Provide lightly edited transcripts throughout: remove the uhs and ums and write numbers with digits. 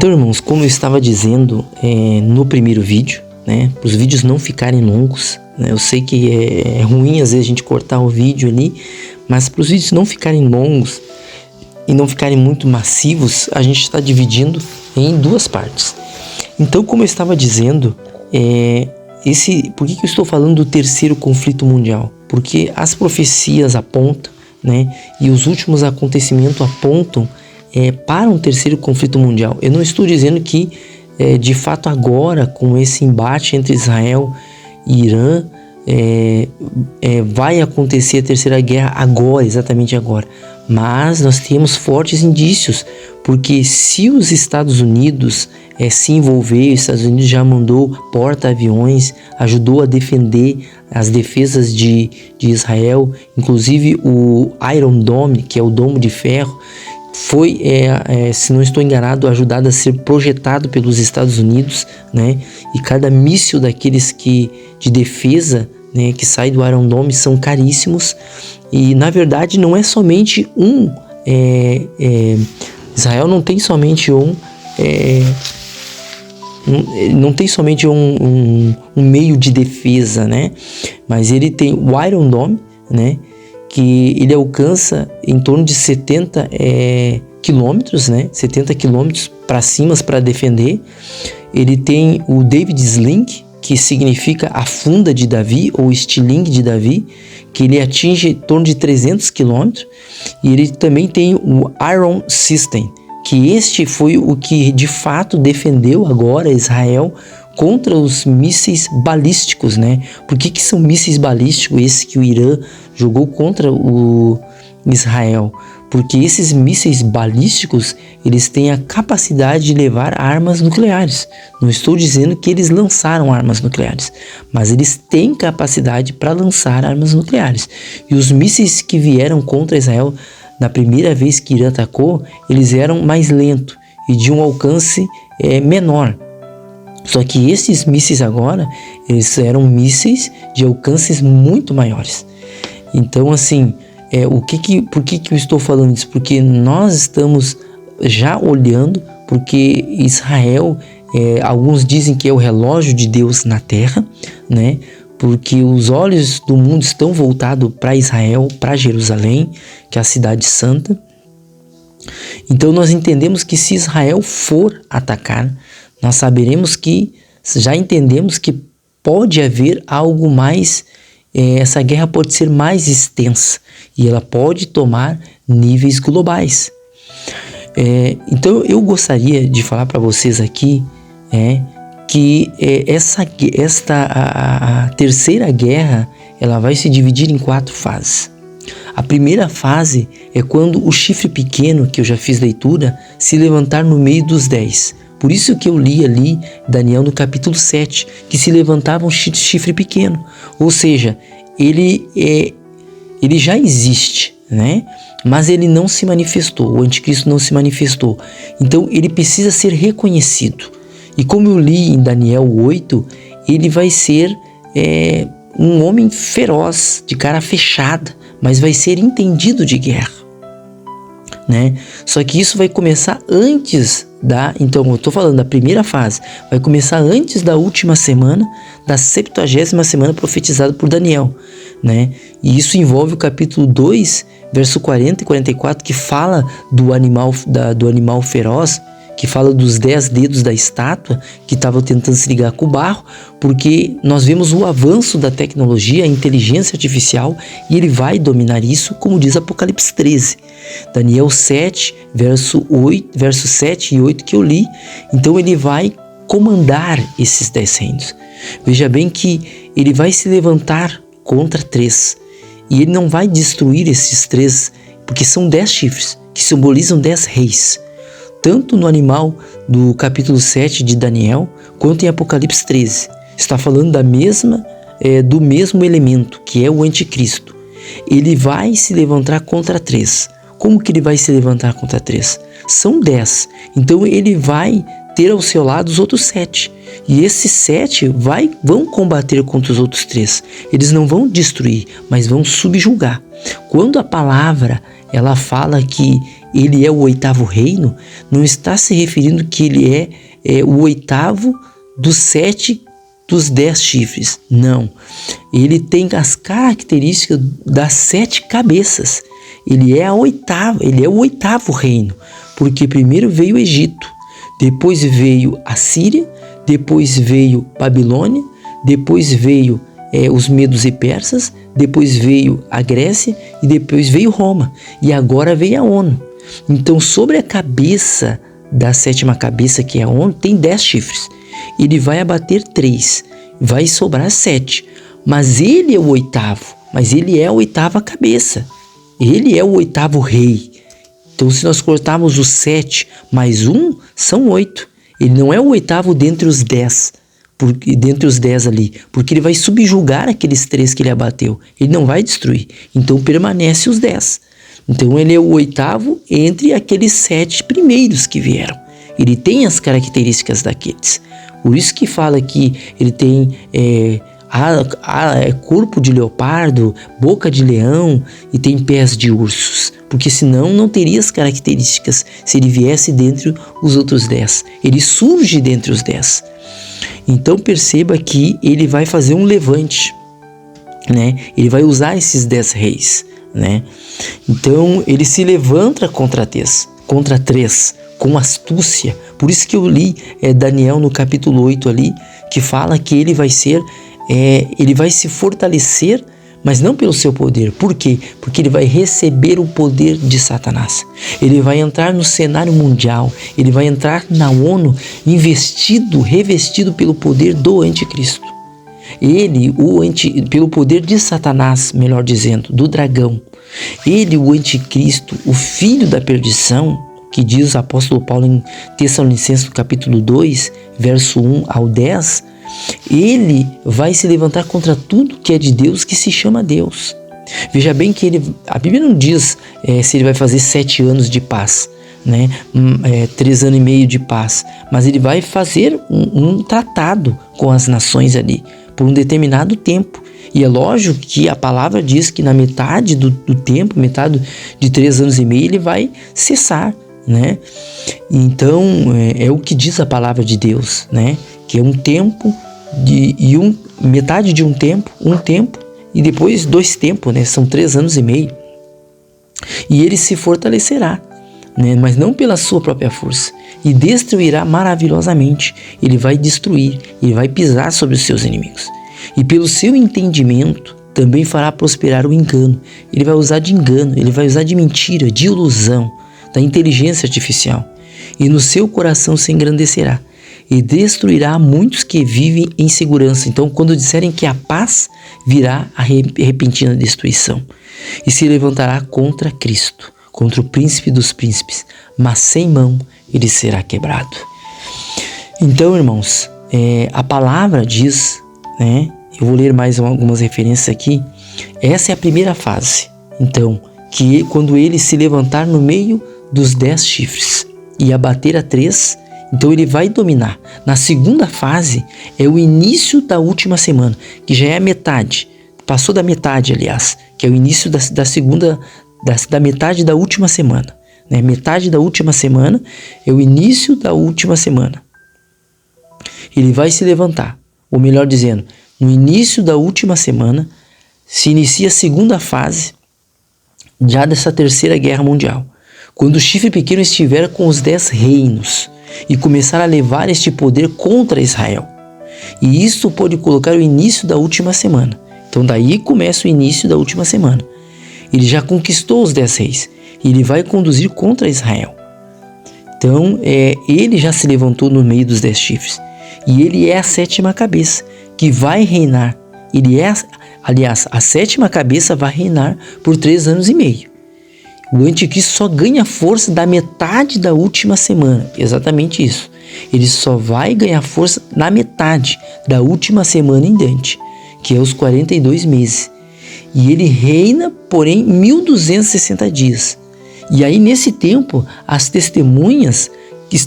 Então, irmãos, como eu estava dizendo no primeiro vídeo, né, para os vídeos não ficarem longos, né, eu sei que é ruim às vezes a gente cortar o vídeo ali, mas para os vídeos não ficarem longos e não ficarem muito massivos, a gente está dividindo em duas partes. Então, como eu estava dizendo, por que eu estou falando do terceiro conflito mundial? Porque as profecias apontam, né, e os últimos acontecimentos apontam para um terceiro conflito mundial. Eu não estou dizendo que, de fato, agora, com esse embate entre Israel e Irã, vai acontecer a terceira guerra agora, exatamente agora. Mas nós temos fortes indícios, porque se os Estados Unidos se envolver, os Estados Unidos já mandou porta-aviões, ajudou a defender as defesas de Israel, inclusive o Iron Dome, que é o domo de ferro, foi, se não estou enganado, ajudado a ser projetado pelos Estados Unidos, né? E cada míssil daqueles de defesa, né, que sai do Iron Dome são caríssimos. E na verdade não é somente Israel não tem somente um meio de defesa, né? Mas ele tem o Iron Dome, né? Que ele alcança em torno de 70 quilômetros, né? 70 quilômetros para cima para defender. Ele tem o David Sling, que significa a funda de Davi, ou estilingue de Davi, que ele atinge em torno de 300 quilômetros. E ele também tem o Iron System, que este foi o que de fato defendeu agora Israel contra os mísseis balísticos, né? Por que são mísseis balísticos esses que o Irã jogou contra o Israel? Porque esses mísseis balísticos, eles têm a capacidade de levar armas nucleares. Não estou dizendo que eles lançaram armas nucleares, mas eles têm capacidade para lançar armas nucleares. E os mísseis que vieram contra Israel na primeira vez que Irã atacou, eles eram mais lentos e de um alcance menor. Só que esses mísseis agora, eles eram mísseis de alcances muito maiores. Então, assim, por que eu estou falando isso? Porque nós estamos já olhando, porque Israel, alguns dizem que é o relógio de Deus na terra, né? Porque os olhos do mundo estão voltados para Israel, para Jerusalém, que é a cidade santa. Então nós entendemos que se Israel for atacar, nós já entendemos que pode haver algo mais, essa guerra pode ser mais extensa e ela pode tomar níveis globais. Então eu gostaria de falar para vocês aqui que a terceira guerra ela vai se dividir em 4 fases. A primeira fase é quando o chifre pequeno, que eu já fiz leitura, se levantar no meio dos 10. Por isso que eu li ali Daniel no capítulo 7, que se levantava um chifre pequeno. Ou seja, ele já existe, né? Mas ele não se manifestou, o anticristo não se manifestou. Então ele precisa ser reconhecido. E como eu li em Daniel 8, ele vai ser um homem feroz, de cara fechada, mas vai ser entendido de guerra, né? Só que isso vai começar antes então eu estou falando da primeira fase, vai começar antes da última semana, da 70ª semana profetizada por Daniel, né? E isso envolve o capítulo 2, verso 40 e 44, que fala do animal feroz, que fala dos 10 dedos da estátua que estavam tentando se ligar com o barro, porque nós vemos o avanço da tecnologia, a inteligência artificial, e ele vai dominar isso, como diz Apocalipse 13. Daniel 7, verso 7 e 8 que eu li. Então ele vai comandar esses 10 reinos. Veja bem que ele vai se levantar contra 3, e ele não vai destruir esses 3, porque são 10 chifres, que simbolizam 10 reis. Tanto no animal do capítulo 7 de Daniel, quanto em Apocalipse 13. Está falando do mesmo elemento, que é o anticristo. Ele vai se levantar contra 3. Como que ele vai se levantar contra 3? São 10. Então ele vai ter ao seu lado os outros 7. E esses 7 vão combater contra os outros 3. Eles não vão destruir, mas vão subjugar. Quando a palavra ela fala que ele é o oitavo reino, não está se referindo que ele é o oitavo dos 7 dos 10 chifres. Não. Ele tem as características das 7 cabeças. Ele é o oitavo reino. Porque primeiro veio o Egito, depois veio a Síria, depois veio Babilônia, depois veio os medos e persas, depois veio a Grécia e depois veio Roma. E agora veio a ONU. Então, sobre a cabeça da 7ª cabeça, que é a ONU, tem 10 chifres. Ele vai abater 3, vai sobrar 7. Mas ele é o oitavo, mas ele é a 8ª cabeça. Ele é o 8º rei. Então, se nós cortarmos os 7 mais 1, são 8. Ele não é o 8º dentre os 10, dentre os 10 ali, porque ele vai subjugar aqueles 3 que ele abateu. Ele não vai destruir. Então, permanece os 10. Então, ele é o 8º entre aqueles 7 primeiros que vieram. Ele tem as características daqueles. Por isso que fala que ele tem corpo de leopardo, boca de leão e tem pés de ursos. Porque senão não teria as características se ele viesse dentre os outros 10. Ele surge dentre os 10. Então perceba que ele vai fazer um levante, né? Ele vai usar esses 10 reis, né? Então ele se levanta contra 3, com astúcia. Por isso que eu li Daniel no capítulo 8 ali, que fala que ele vai se fortalecer, mas não pelo seu poder. Por quê? Porque ele vai receber o poder de Satanás. Ele vai entrar no cenário mundial, ele vai entrar na ONU revestido pelo poder do anticristo. Pelo poder de Satanás, melhor dizendo, do dragão. Ele, o anticristo, o filho da perdição, que diz o apóstolo Paulo em Tessalonicenses, no capítulo 2, verso 1 ao 10, ele vai se levantar contra tudo que é de Deus, que se chama Deus. Veja bem que a Bíblia não diz se ele vai fazer 7 anos de paz, né? 3 anos e meio de paz, mas ele vai fazer um tratado com as nações ali, por um determinado tempo. E é lógico que a palavra diz que na metade do tempo, metade de 3 anos e meio, ele vai cessar, né? Então, é o que diz a palavra de Deus, né? Que é um tempo metade de um tempo e depois 2 tempos, né? São 3 anos e meio. E ele se fortalecerá, né? Mas não pela sua própria força, e destruirá maravilhosamente. Ele vai destruir, ele vai pisar sobre os seus inimigos. E pelo seu entendimento também fará prosperar o engano. Ele vai usar de engano, ele vai usar de mentira, de ilusão, da inteligência artificial. E no seu coração se engrandecerá e destruirá muitos que vivem em segurança. Então, quando disserem que a paz, virá a repentina destruição. E se levantará contra Cristo, contra o príncipe dos príncipes, mas sem mão ele será quebrado. Então, irmãos, a palavra diz, né? Eu vou ler mais algumas referências aqui. Essa é a primeira fase. Então, que quando ele se levantar no meio dos 10 chifres e abater a 3, então ele vai dominar. Na segunda fase é o início da última semana, que já é a metade. Passou da metade, aliás, que é o início da metade da última semana, né? Metade da última semana é o início da última semana. Ele vai se levantar, ou melhor dizendo, no início da última semana se inicia a segunda fase já dessa terceira guerra mundial, quando o chifre pequeno estiver com os 10 reinos e começar a levar este poder contra Israel. E isso pode colocar o início da última semana. Então daí começa o início da última semana. Ele já conquistou os 10 reis e ele vai conduzir contra Israel. Então ele já se levantou no meio dos 10 chifres. E ele é a 7ª cabeça que vai reinar. Aliás, a 7ª cabeça vai reinar por 3 anos e meio. O anticristo só ganha força da metade da última semana. Exatamente isso. Ele só vai ganhar força na metade da última semana em diante, que é os 42 meses. E ele reina, porém, 1260 dias. E aí, nesse tempo, as testemunhas que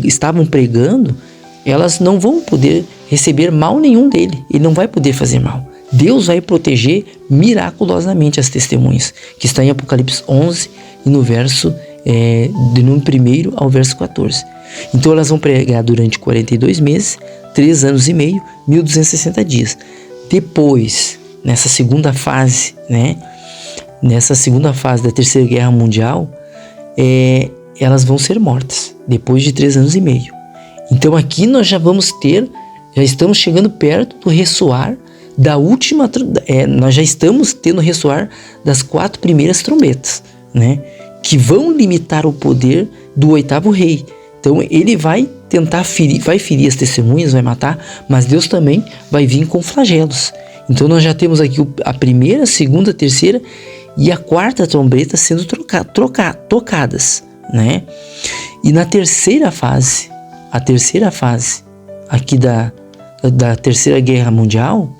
estavam pregando, elas não vão poder receber mal nenhum dele. Ele não vai poder fazer mal. Deus vai proteger miraculosamente as testemunhas, que está em Apocalipse 11 e no verso do número 1 ao verso 14. Então elas vão pregar durante 42 meses, 3 anos e meio, 1260 dias. Depois, nessa segunda fase, né? Nessa segunda fase da Terceira Guerra Mundial, elas vão ser mortas, depois de 3 anos e meio. Então aqui nós já estamos chegando perto do ressoar da última, nós já estamos tendo ressoar das 4 primeiras trombetas, né? Que vão limitar o poder do 8º rei. Então ele vai tentar ferir as testemunhas, vai matar, mas Deus também vai vir com flagelos. Então nós já temos aqui a primeira, a segunda, a terceira e a 4ª trombeta sendo tocadas, né? E na terceira fase, aqui da Terceira Guerra Mundial,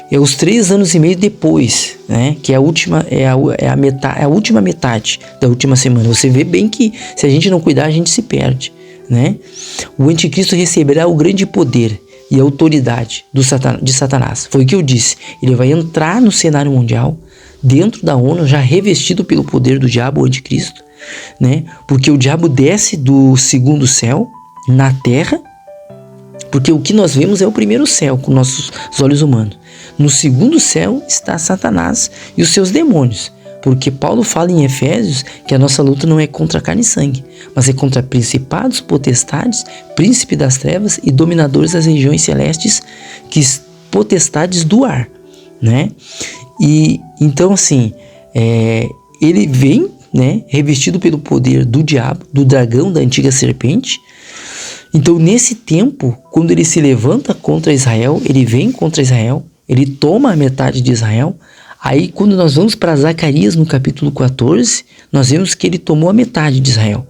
é os 3 anos e meio depois, né? Que é a última, a última metade da última semana. Você vê bem que se a gente não cuidar, a gente se perde, né? O anticristo receberá o grande poder e autoridade de Satanás. Foi o que eu disse. Ele vai entrar no cenário mundial, dentro da ONU, já revestido pelo poder do diabo, o anticristo, né? Porque o diabo desce do 2º céu na terra, porque o que nós vemos é o primeiro céu com nossos olhos humanos. No 2º céu está Satanás e os seus demônios, porque Paulo fala em Efésios que a nossa luta não é contra carne e sangue, mas é contra principados, potestades, príncipe das trevas e dominadores das regiões celestes, potestades do ar, né? E então assim, ele vem, né, revestido pelo poder do diabo, do dragão, da antiga serpente. Então nesse tempo, quando ele se levanta contra Israel, ele vem contra Israel, ele toma a metade de Israel. Aí quando nós vamos para Zacarias no capítulo 14, nós vemos que ele tomou a metade de Israel.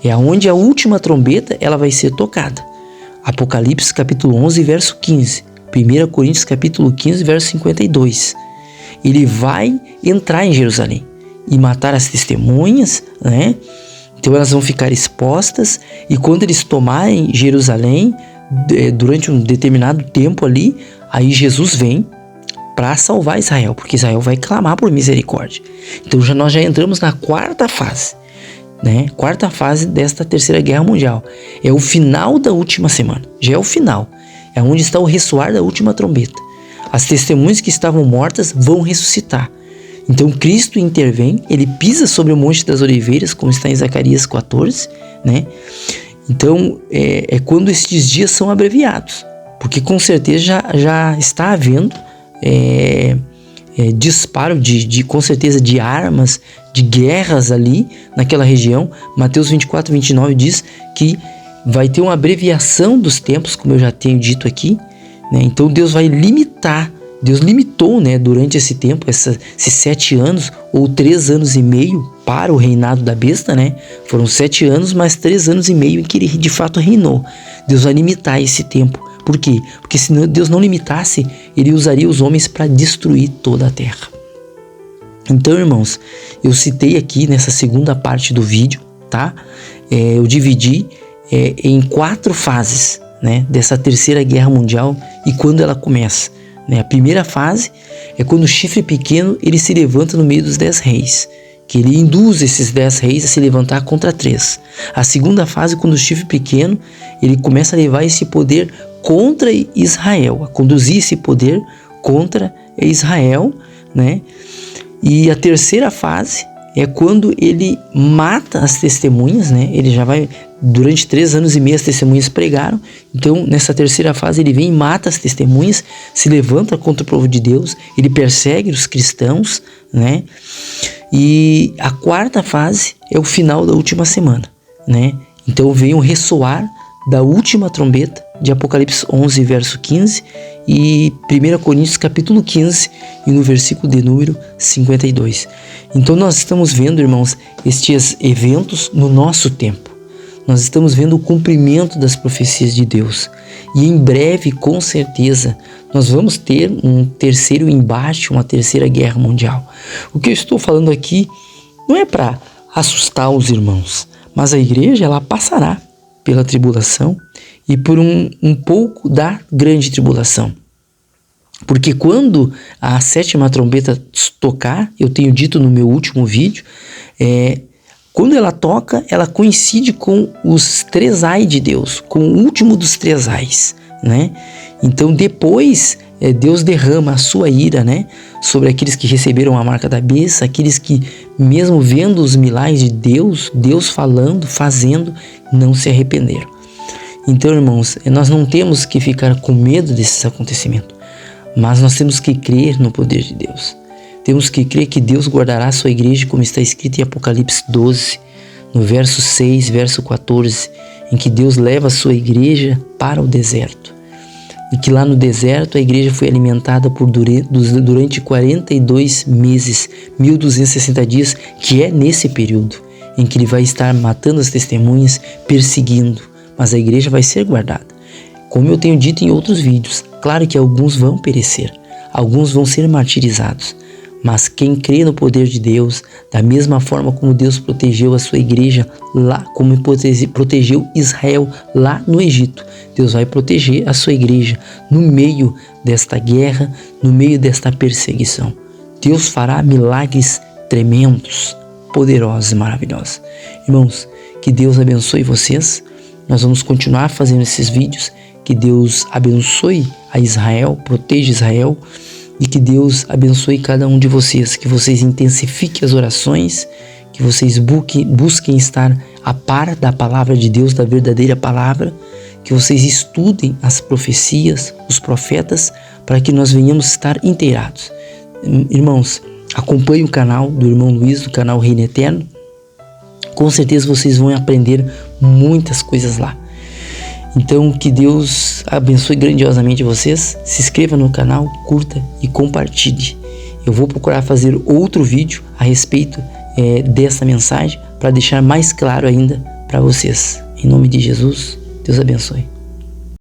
É onde a última trombeta ela vai ser tocada. Apocalipse capítulo 11, verso 15. 1 Coríntios capítulo 15, verso 52. Ele vai entrar em Jerusalém e matar as testemunhas, né? Então elas vão ficar expostas, e quando eles tomarem Jerusalém, durante um determinado tempo ali, aí Jesus vem para salvar Israel, porque Israel vai clamar por misericórdia. Então nós já entramos na 4ª fase, né? 4ª fase desta Terceira Guerra Mundial. É o final da última semana, já é o final. É onde está o ressoar da última trombeta. As testemunhas que estavam mortas vão ressuscitar. Então Cristo intervém, ele pisa sobre o Monte das Oliveiras, como está em Zacarias 14, né? Então é quando estes dias são abreviados, porque com certeza já está havendo disparo com certeza de armas, de guerras ali naquela região. Mateus 24, 29 diz que vai ter uma abreviação dos tempos, como eu já tenho dito aqui, né? Então Deus vai limitar. Deus limitou, né, durante esse tempo, esses 7 anos ou 3 anos e meio para o reinado da besta, né? Foram 7 anos mais 3 anos e meio em que ele de fato reinou. Deus vai limitar esse tempo. Por quê? Porque se Deus não limitasse, ele usaria os homens para destruir toda a terra. Então, irmãos, eu citei aqui nessa segunda parte do vídeo, tá? Eu dividi em 4 fases, né, dessa Terceira Guerra Mundial e quando ela começa. A primeira fase é quando o chifre pequeno ele se levanta no meio dos 10 reis, que ele induz esses 10 reis a se levantar contra 3. A segunda fase, quando o chifre pequeno ele começa a levar esse poder contra Israel, a conduzir esse poder contra Israel, né? E a terceira fase é quando ele mata as testemunhas, né? Ele já vai, durante 3 anos e meio as testemunhas pregaram. Então nessa terceira fase ele vem e mata as testemunhas, se levanta contra o povo de Deus, ele persegue os cristãos, né? E a quarta fase é o final da última semana, né? Então vem o ressoar da última trombeta de Apocalipse 11, verso 15 e 1 Coríntios capítulo 15 e no versículo de número 52. Então nós estamos vendo, irmãos, estes eventos no nosso tempo. Nós estamos vendo o cumprimento das profecias de Deus. E em breve, com certeza, nós vamos ter um terceiro embate, uma terceira guerra mundial. O que eu estou falando aqui não é para assustar os irmãos, mas a igreja ela passará pela tribulação e por um pouco da grande tribulação. Porque quando a 7ª trombeta tocar, eu tenho dito no meu último vídeo, Quando ela toca, ela coincide com os 3 ai de Deus, com o último dos 3 ais, né? Então depois Deus derrama a sua ira, né, sobre aqueles que receberam a marca da besta, aqueles que, mesmo vendo os milagres de Deus, Deus falando, fazendo, não se arrependeram. Então, irmãos, nós não temos que ficar com medo desses acontecimentos, mas nós temos que crer no poder de Deus. Temos que crer que Deus guardará a sua igreja, como está escrito em Apocalipse 12, no verso 6, verso 14, em que Deus leva a sua igreja para o deserto. E que lá no deserto a igreja foi alimentada durante 42 meses, 1260 dias, que é nesse período em que ele vai estar matando as testemunhas, perseguindo, mas a igreja vai ser guardada. Como eu tenho dito em outros vídeos, claro que alguns vão perecer, alguns vão ser martirizados, mas quem crê no poder de Deus, da mesma forma como Deus protegeu a sua igreja lá, como protegeu Israel lá no Egito, Deus vai proteger a sua igreja no meio desta guerra, no meio desta perseguição. Deus fará milagres tremendos, poderosos e maravilhosos. Irmãos, que Deus abençoe vocês. Nós vamos continuar fazendo esses vídeos. Que Deus abençoe a Israel, proteja Israel. E que Deus abençoe cada um de vocês, que vocês intensifiquem as orações, que vocês busquem estar a par da palavra de Deus, da verdadeira palavra, que vocês estudem as profecias, os profetas, para que nós venhamos estar inteirados. Irmãos, acompanhe o canal do irmão Luiz, do canal Reino Eterno. Com certeza vocês vão aprender muitas coisas lá. Então, que Deus abençoe grandiosamente vocês. Se inscreva no canal, curta e compartilhe. Eu vou procurar fazer outro vídeo a respeito dessa mensagem para deixar mais claro ainda para vocês. Em nome de Jesus, Deus abençoe.